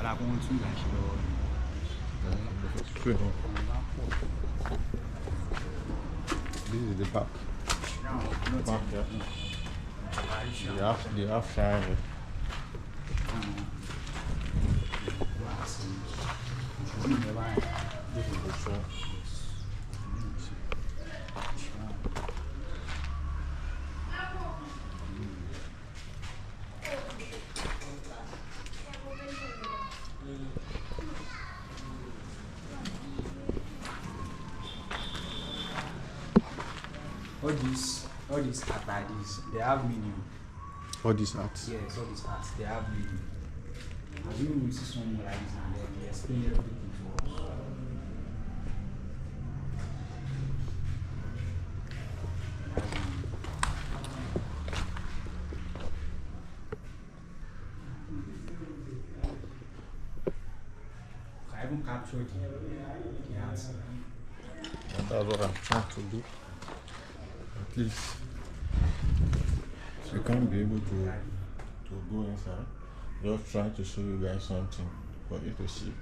This is the back. Back, yeah. The half shine. This is the front. All these art like this, they have meaning. All these arts? Yes, all these arts, they have meaning. Have you see someone like this and then they explain everything for us? I haven't captured the arts. And that's what I'm trying to do. At least you can't be able to go inside. Just trying to show you guys something for you to see.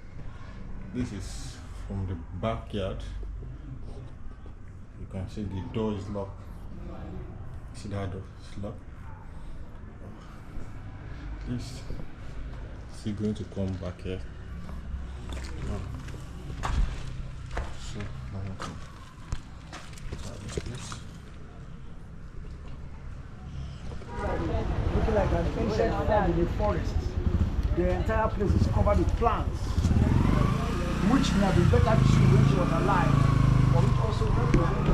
This is from the backyard. You can see the door is locked. See that door? It's locked. At least is he going to come back here? No. So now I can try this place. Looking like an ancient farm in the forest. The entire place is covered with plants, which may have been better to see when she was alive, but which also represents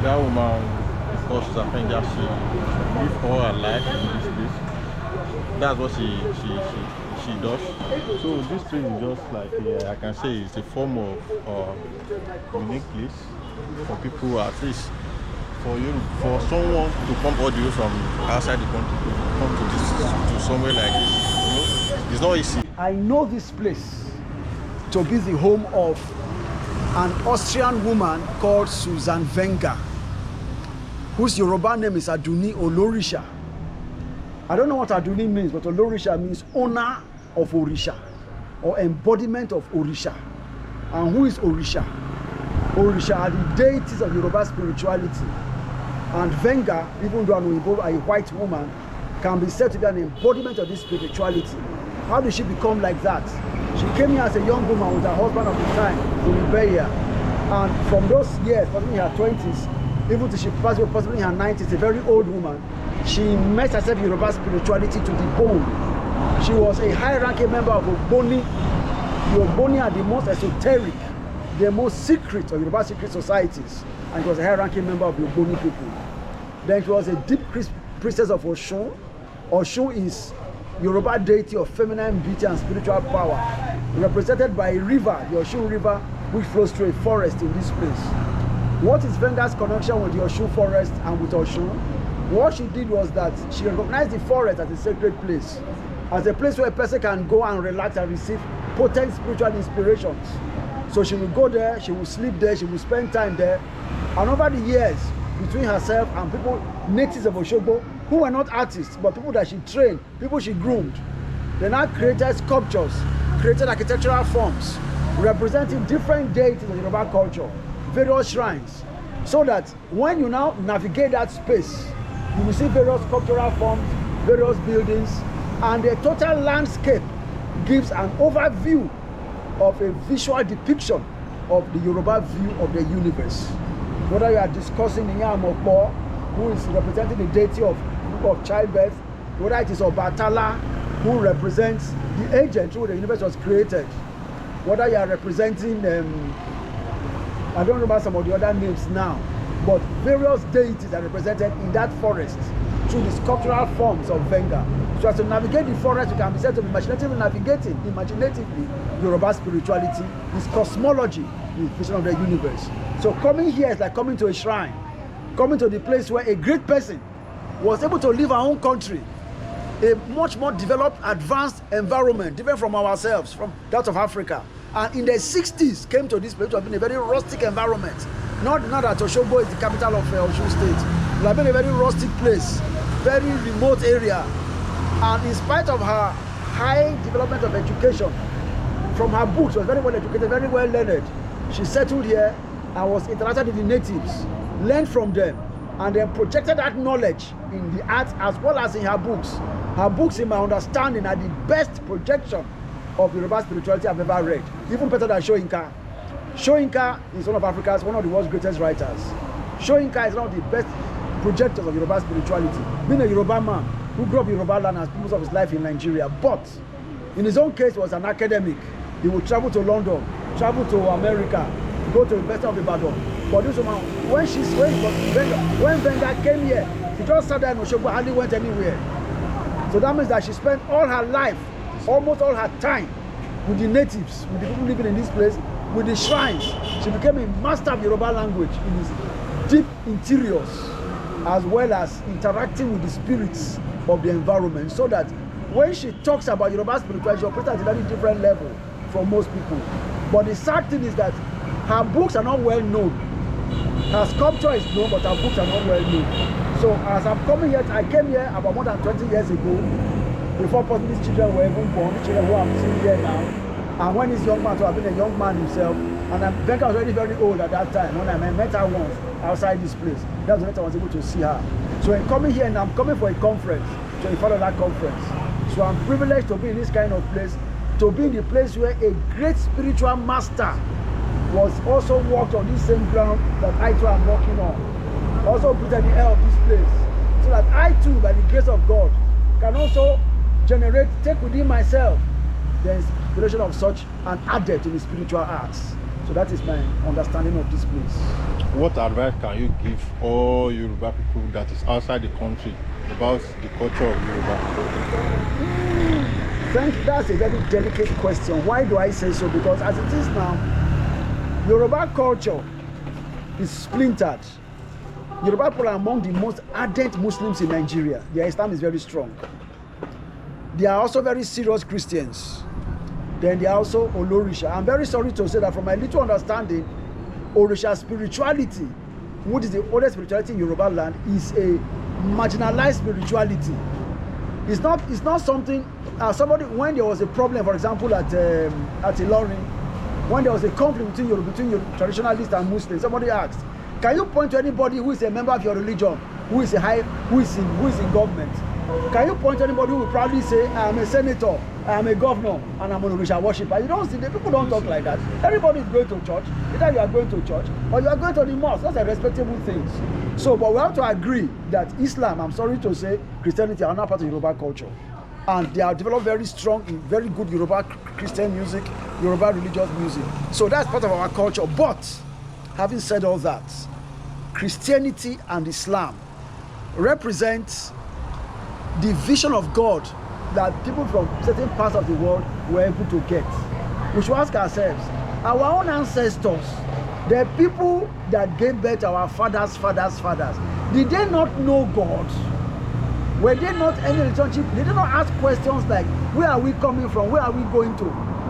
that woman, of course, I think that she lived all her life in this place. That's what she does. So this tree is just like, I can say it's a form of unique place for people, at least for someone to come all the way from outside the country to come to somewhere like this. You know, it's not easy. I know this place to be the home of an Austrian woman called Suzanne Wenger, whose Yoruba name is Adunni Olorisha. I don't know what Adunni means, but Olorisha means owner of Orisha, or embodiment of Orisha. And who is Orisha? Orisha are the deities of Yoruba spirituality. And Wenger, even though a white woman, can be said to be an embodiment of this spirituality. How did she become like that? She came here as a young woman with her husband at the time in Liberia. And from those years, possibly in her 20s, even till she passed away, possibly in her 90s, a very old woman, she met herself in Yoruba spirituality to the bone. She was a high-ranking member of Ogboni. The Ogboni are the most esoteric, the most secret of Yoruba secret societies. And she was a high-ranking member of the Ogboni people. Then she was a deep priestess of Osun. Osun is Yoruba deity of feminine beauty and spiritual power, represented by a river, the Osun River, which flows through a forest in this place. What is Wenger's connection with the Osun forest and with Osun? What she did was that she recognized the forest as a sacred place, as a place where a person can go and relax and receive potent spiritual inspirations. So she will go there, she will sleep there, she will spend time there. And over the years, between herself and people, natives of Osogbo, who were not artists, but people that she trained, people she groomed, they now created sculptures, created architectural forms, representing different deities of Yoruba culture, various shrines, so that when you now navigate that space, you will see various sculptural forms, various buildings, and the total landscape gives an overview of a visual depiction of the Yoruba view of the universe. Whether you are discussing Iyamokpo, who is representing the deity of childbirth, whether it is Obatala, who represents the agent through the universe was created, whether you are representing, I don't remember some of the other names now, but various deities are represented in that forest through the sculptural forms of Wenger. So as to navigate the forest, you can be said to be imaginatively navigating, Yoruba spirituality, this cosmology, the vision of the universe. So coming here is like coming to a shrine, coming to the place where a great person was able to live our own country, a much more developed, advanced environment, different from ourselves, from that of Africa. And in the 60s, came to this place, which has been a very rustic environment. Not that Osogbo is the capital of Osun State. It has been a very rustic place, very remote area. And in spite of her high development of education. From her books, she was very well educated, very well learned. She settled here and was interacted with the natives, learned from them, and then projected that knowledge in the arts as well as in her books. Her books, in my understanding, are the best projection of Yoruba spirituality I've ever read, even better than Soyinka. Soyinka is one of Africa's, one of the world's greatest writers. Soyinka is one of the best projectors of Yoruba spirituality, being a Yoruba man who grew up in Yoruba land and spent most of his life in Nigeria. But in his own case, he was an academic. He would travel to London, travel to America, go to the University of Ibadan. But this woman, when Wenger came here, she just sat there in Osogbo, hardly went anywhere. So that means that she spent all her life, almost all her time, with the natives, with the people living in this place, with the shrines. She became a master of Yoruba language in its deep interiors, as well as interacting with the spirits of the environment, so that when she talks about Yoruba spirituality, she operates at a very different level from most people. But the sad thing is that her books are not well known. Her sculpture is known, but her books are not well known. So as I'm coming here, I came here about more than 20 years ago, before possibly these children were even born, the children who I'm seeing here now. And when this young man, so I've been a young man himself, and Becca was already very old at that time. When I met her once outside this place, that's when I was able to see her. So in coming here, and I'm coming for a conference, to be part of that conference. So I'm privileged to be in this kind of place, to be in the place where a great spiritual master was also walked on this same ground that I too am walking on. Also breathed the air of this place, so that I too, by the grace of God, can also take within myself the inspiration of such an adept in the spiritual arts. So that is my understanding of this place. What advice can you give all Yoruba people that is outside the country about the culture of Yoruba? That's a very delicate question. Why do I say so? Because as it is now, Yoruba culture is splintered. Yoruba people are among the most ardent Muslims in Nigeria. Their Islam is very strong. They are also very serious Christians. Then they are also Olorisha. I'm very sorry to say that from my little understanding, Orisha spirituality, which is the oldest spirituality in Yoruba land, is a marginalized spirituality. It's not something, somebody, when there was a problem, for example, at Ilorin, when there was a conflict between your traditionalists and Muslims, somebody asked, can you point to anybody who is a member of your religion, who is in government? Can you point to anybody who will proudly say, I am a senator, I am a governor, and I'm an Orisha worshiper? You don't see, the people don't talk like that. Everybody is going to church. Either you are going to church or you are going to the mosque. That's a respectable thing. So, but we have to agree that Islam, I'm sorry to say, Christianity are not part of Yoruba culture. And they are developed very strong in very good Yoruba Christian music, Yoruba religious music. So that's part of our culture. But having said all that, Christianity and Islam represent the vision of God that people from certain parts of the world were able to get. We should ask ourselves, our own ancestors, the people that gave birth to our fathers, did they not know God? Were they not any relationship? They did not ask questions like, where are we coming from? Where are we going to?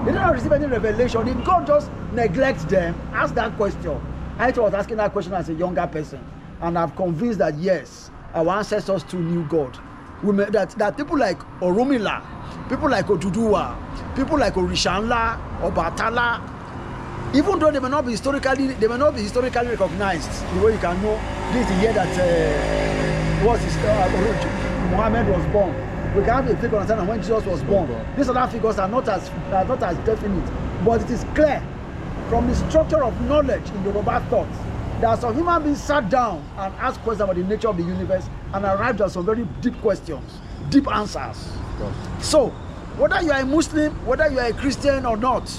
They did not receive any revelation. Did God just neglect them? Ask that question. I was asking that question as a younger person, and I'm convinced that yes, our ancestors too knew God. That people like Oromila, people like Oduduwa, people like Orishanla, Obatala, even though they may not be historically recognized, the way you can know this is the year that Muhammad was born. We can have a figure understanding when Jesus was born. These other figures are not as definite, but it is clear from the structure of knowledge in Yoruba thought that some human beings sat down and asked questions about the nature of the universe and arrived at some very deep questions, deep answers. So, whether you are a Muslim, whether you are a Christian or not,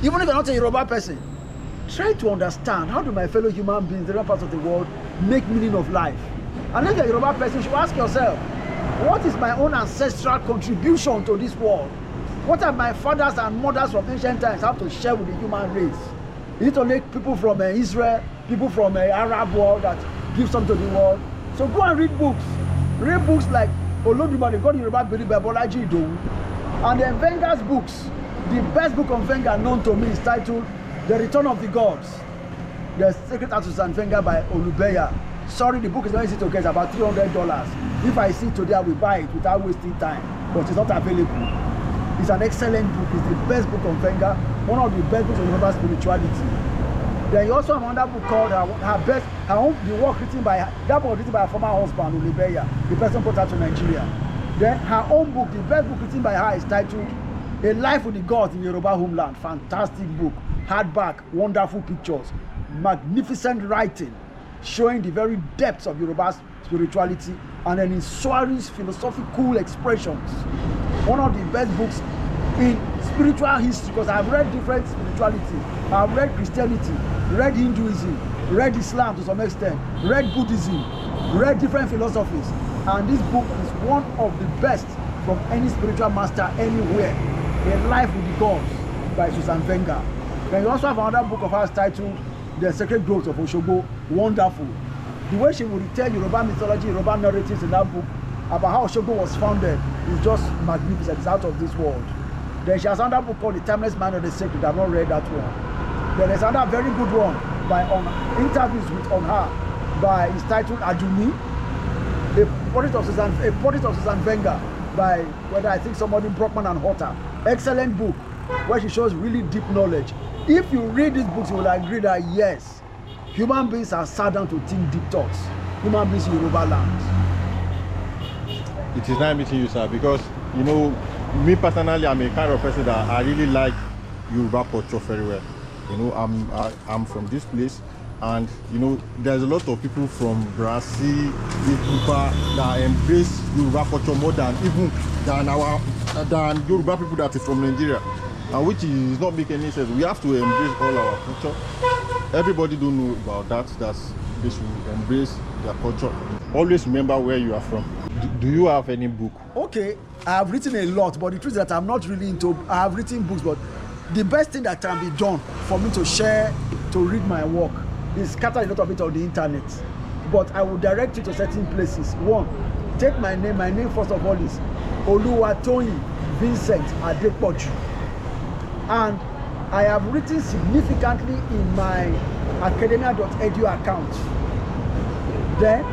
even if you're not a Yoruba person, try to understand, how do my fellow human beings in different parts of the world make meaning of life? And if you're a Yoruba person, you should ask yourself, what is my own ancestral contribution to this world? What are my fathers and mothers from ancient times have to share with the human race? Is it only people from Israel, people from the Arab world that give something to the world? So go and read books. Read books like Olodumare, God Yoruba Believe by Bolaji Idowu. And then Wenger's books. The best book on Wenger known to me is titled The Return of the Gods. The Secret of Suzanne Wenger by Olubeya. Sorry, the book is very easy to get, about $300. If I see it today, I will buy it without wasting time, but it's not available. It's an excellent book. It's the best book on Wenger, one of the best books on Yoruba spirituality. Then you also have another book called the work written by, that book written by her former husband, Ulibeya, the person put her to Nigeria. Then her own book, the best book written by her, is titled A Life with the Gods in Yoruba Homeland. Fantastic book, hardback, wonderful pictures, magnificent writing, showing the very depths of Yoruba spirituality and then inspiring philosophical expressions. One of the best books in spiritual history, because I've read different spirituality. I've read Christianity, read Hinduism, read Islam to some extent, read Buddhism, read different philosophies, and this book is one of the best from any spiritual master anywhere. A Life with the Gods by Suzanne Wenger. Then you also have another book of hers titled The Sacred Groves of Osogbo. Wonderful. The way she will retell Yoruba mythology, Yoruba narratives in that book about how Osogbo was founded is just magnificent. It's out of this world. Then she has another book called The Timeless Man of the Sacred. I've not read that one. Then there's another very good one by interviews with on her by, it's titled Adunni, a portrait of Suzanne Wenger by, whether I think somebody Brockman and Hotter. Excellent book where she shows really deep knowledge. If you read these books, you will agree that yes, human beings are sat down to think deep thoughts. Human beings in Yoruba land. It is nice meeting you, sir, because you know, me personally, I'm a kind of person that I really like Yoruba culture very well. You know, I'm from this place, and you know, there's a lot of people from Brazil, Yoruba that embrace Yoruba culture more than even than Yoruba people that is from Nigeria, and which is not making any sense. We have to embrace all our culture. Everybody don't know about that. That's they should embrace their culture. Always remember where you are from. Do you have any book? Okay, I have written a lot, but the truth is that I'm not really into. I have written books, but the best thing that can be done for me to share, to read my work, is scatter a lot of it on the internet. But I will direct you to certain places. One, take my name. My name, first of all, is Oluwatoyin Vincent Adepoju, and I have written significantly in my academia.edu account. Then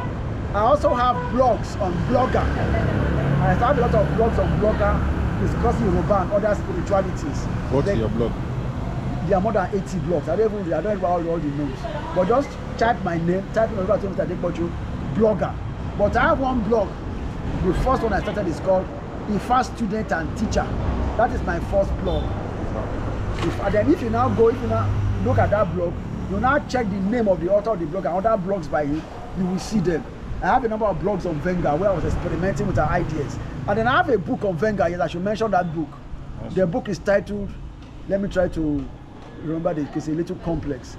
I also have blogs on Blogger. I have a lot of blogs on Blogger discussing Yoruba and other spiritualities. What's your blog? There are more than 80 blogs. I don't remember all the names. But just type my name, type in Oluwatoyin Adepoju, Blogger. But I have one blog. The first one I started is called Ifa Student and Teacher. That is my first blog. If you now look at that blog, you now check the name of the author of the blog and other blogs by him, you will see them. I have a number of blogs on Wenger where I was experimenting with her ideas. And then I have a book on Wenger. Yes, I should mention that book. Yes. The book is titled, let me try to remember this, it's a little complex.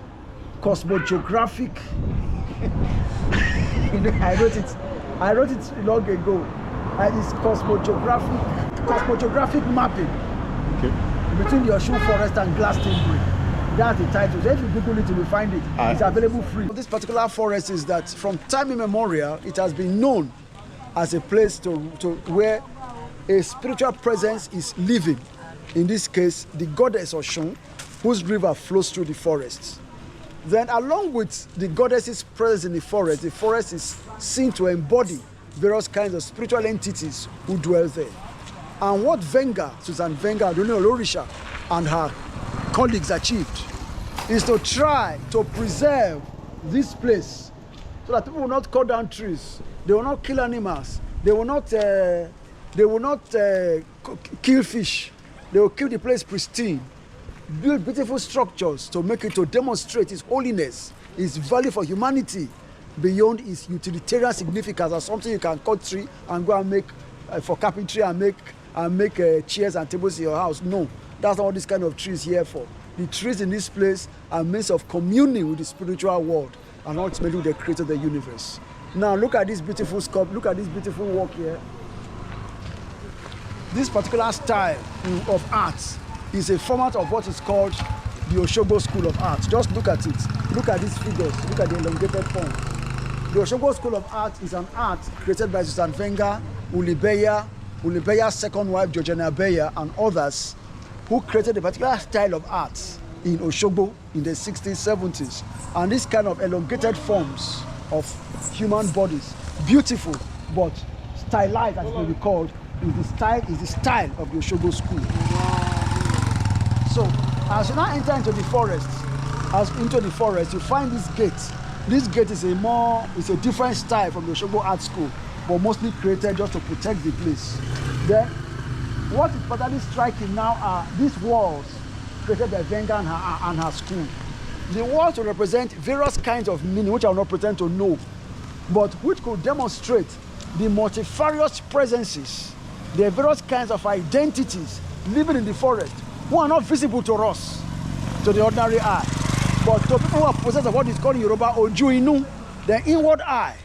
Cosmogeographic. I wrote it long ago. It's cosmogeographic mapping. Okay. Between the Osun Forest and Glastonbury. That's the title. So if you Google it, you will find it. It's available free. This particular forest is that from time immemorial, it has been known as a place to where a spiritual presence is living. In this case, the goddess Osun, whose river flows through the forest. Then along with the goddess's presence in the forest is seen to embody various kinds of spiritual entities who dwell there. And what Wenger, Susanne Wenger, Adunni Olorisha, and her colleagues achieved is to try to preserve this place so that people will not cut down trees, they will not kill animals, they will not kill fish, they will keep the place pristine, build beautiful structures to demonstrate its holiness, its value for humanity beyond its utilitarian significance as something you can cut tree and go and make for carpentry and make chairs and tables in your house. No, that's not what this kind of tree is here for. The trees in this place are means of communing with the spiritual world and ultimately with the creator of the universe. Now look at this beautiful sculpture, look at this beautiful work here. This particular style of art is a format of what is called the Osogbo School of Art. Just look at it. Look at these figures. Look at the elongated form. The Osogbo School of Art is an art created by Suzanne Wenger, Ulibeya's second wife, Georgiana Beyer, and others who created a particular style of art in Osogbo in the 60s, 70s. And this kind of elongated forms of human bodies, beautiful but stylized, as it may be called, is the style of the Osogbo school. So as you now enter into the forest, you find this gate. This gate is a different style from the Osogbo art school, but mostly created just to protect the place. Then what is particularly striking now are these walls created by Wenger and her school. The walls will represent various kinds of meaning, which I will not pretend to know, but which could demonstrate the multifarious presences, the various kinds of identities living in the forest, who are not visible to us, to the ordinary eye, but to people who are possessed of what is called in Yoruba Oju, the inward eye,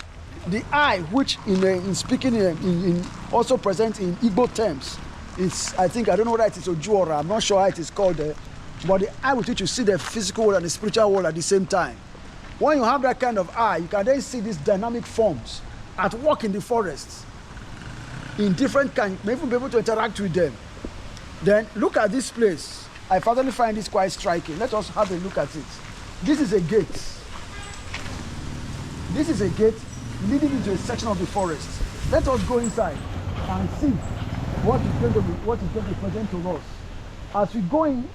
the eye which in speaking in also present in Igbo terms. It's, I don't know whether it is Oju or I'm not sure how it is called there, but the eye with which you see the physical world and the spiritual world at the same time. When you have that kind of eye, you can then see these dynamic forms at work in the forest in different kinds, maybe be able to interact with them. Then look at this place. I finally find this quite striking. Let us have a look at it. This is a gate. This is a gate leading into a section of the forest. Let us go inside and see what is going to be present to us. As we go in,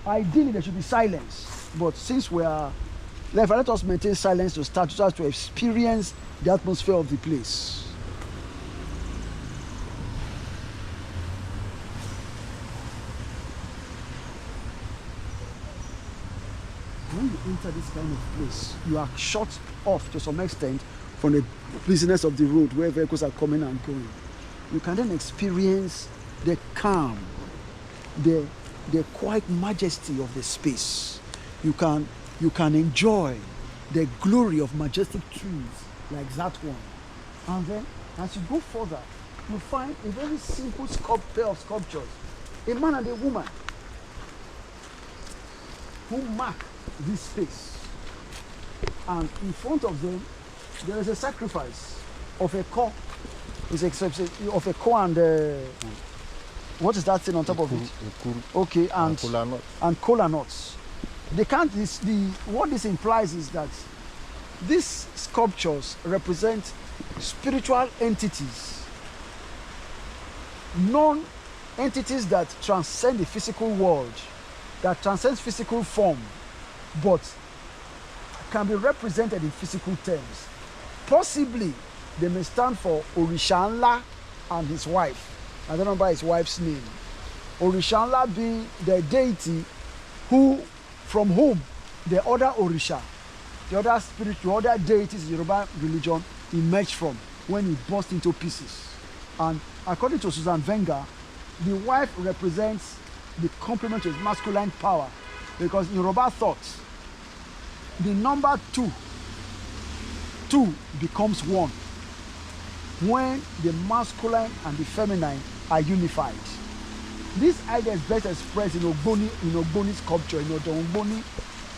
ideally there should be silence, but since we are left, let us maintain silence to start so as to experience the atmosphere of the place. When you enter this kind of place, you are shut off to some extent from the busyness of the road where vehicles are coming and going. You can then experience the calm, the quiet majesty of the space. You can enjoy the glory of majestic trees like that one. And then as you go further, you find a very simple pair of sculptures, a man and a woman who mark this space. And in front of them, there is a sacrifice of a cow. Of a cow and what is that thing on top of it? Okay, and kola nuts. What this implies is that these sculptures represent spiritual entities, non-entities that transcend the physical world, that transcends physical form, but can be represented in physical terms. Possibly, they may stand for Orisha Nla and his wife. I don't remember his wife's name. Orisha Nla being the deity from whom the other Orisha, the other spiritual, other deities in Yoruba religion emerged from when he burst into pieces. And according to Suzanne Wenger, the wife represents the complement to his masculine power, because in Yoruba thought, the number two becomes one when the masculine and the feminine are unified. This idea is best expressed in Ogboni sculpture, in Ogboni,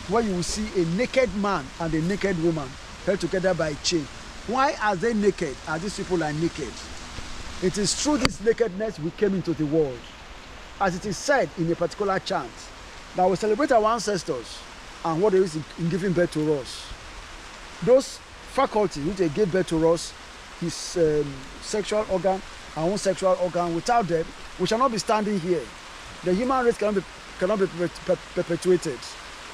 where you will see a naked man and a naked woman held together by a chain. Why are they naked? As these people are naked. It is through this nakedness we came into the world. As it is said in a particular chant, that we celebrate our ancestors and what they use in giving birth to us. Those faculties which they gave birth to us, his sexual organ, our own sexual organ, without them, we shall not be standing here. The human race cannot be perpetuated.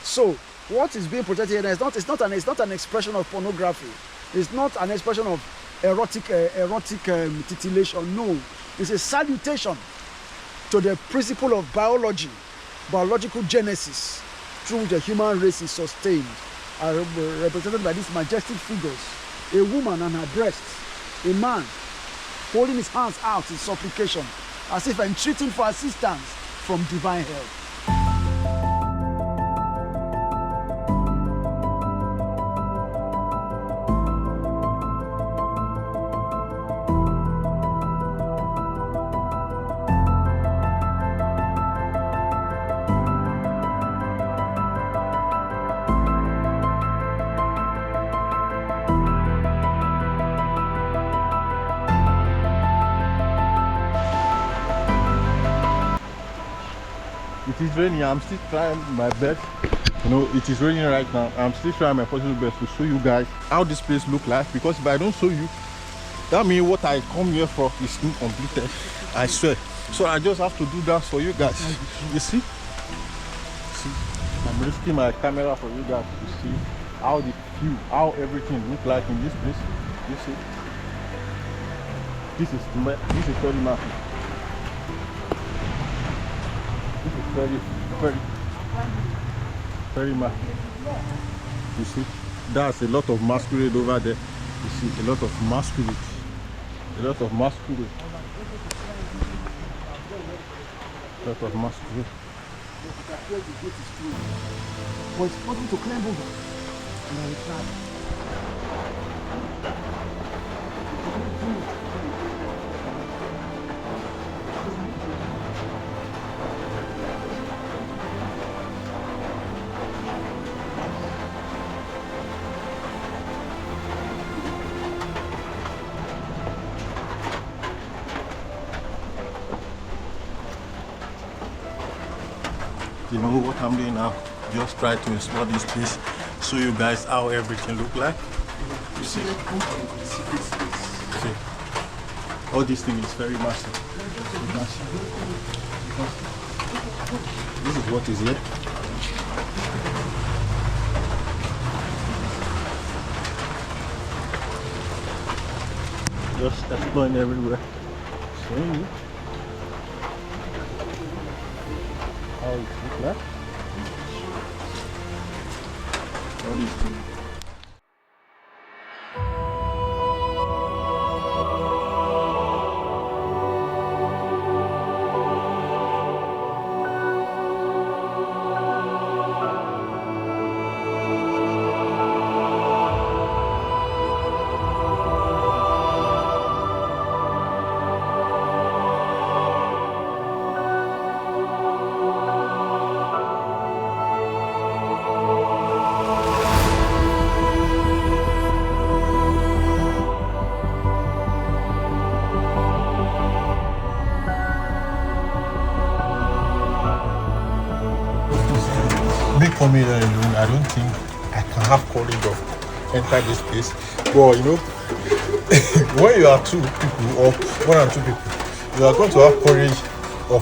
So, what is being protected here is not an expression of pornography. It's not an expression of erotic titillation. No, it's a salutation to the principle of biology, biological genesis, through which the human race is sustained, are represented by these majestic figures: a woman and her breasts, a man holding his hands out in supplication, as if entreating for assistance from divine help. It is raining. I'm still trying my best. You know, it is raining right now. I'm still trying my possible best to show you guys how this place look like, because if I don't show you, That means what I come here for is incompleted. I swear. So I just have to do that for you guys. You see? I'm risking my camera for you guys to see how the view, how everything look like in this place. You see? This is very massive. This is very massive. You see? That's a lot of masquerade over there. You see, a lot of masquerade. A lot of masquerade. A lot of masquerade. But it's possible to climb over. And then we try. You know what I'm doing now? Just try to explore this place, show you guys how everything look like. You see? See? All this thing is very massive. This is what is here. Just exploring everywhere. Showing you how it looks like. All these things. Big for me that I don't think I can have courage of enter this place. But you know, when you are two people or one and two people, you are going to have courage of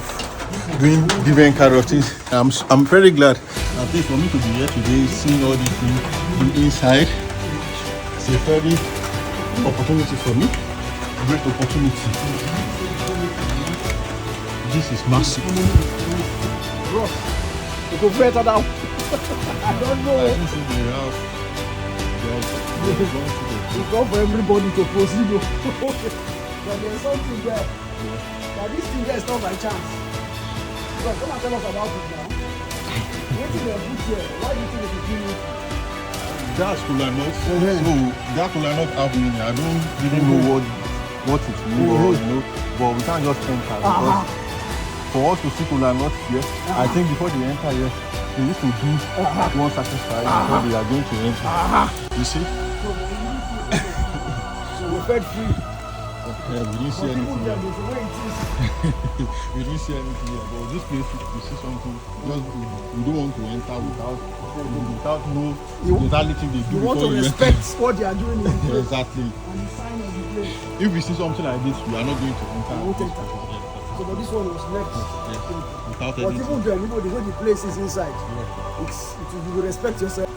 doing different kind of things. I'm very glad. I think for me to be here today, seeing all these things inside, it's a very opportunity for me. Great opportunity. This is massive. Bro, you go better now. I don't know. This is the house. It's not for everybody to proceed. But there's something there. That this thing there is not by chance. Because come and tell us about it now. What is your book here? Why do you think it's doing it? That's cool enough. So that could not have meaning. I don't really know what it means, or, you know, but we can't just enter because for us to see cool not here, I think before they enter here, they need to do one satisfied before they are going to enter. You see? So we fed free. We didn't see anything here. We didn't see anything here. But this place, we see something. Just we don't want to enter without no totality they do. You want to respect what they are doing in the place. Exactly. And the sign of the place. If we see something like this, we are not going to enter. We won't enter. So but this one was left. Without But anything. even then, the way the place is inside, it will respect yourself.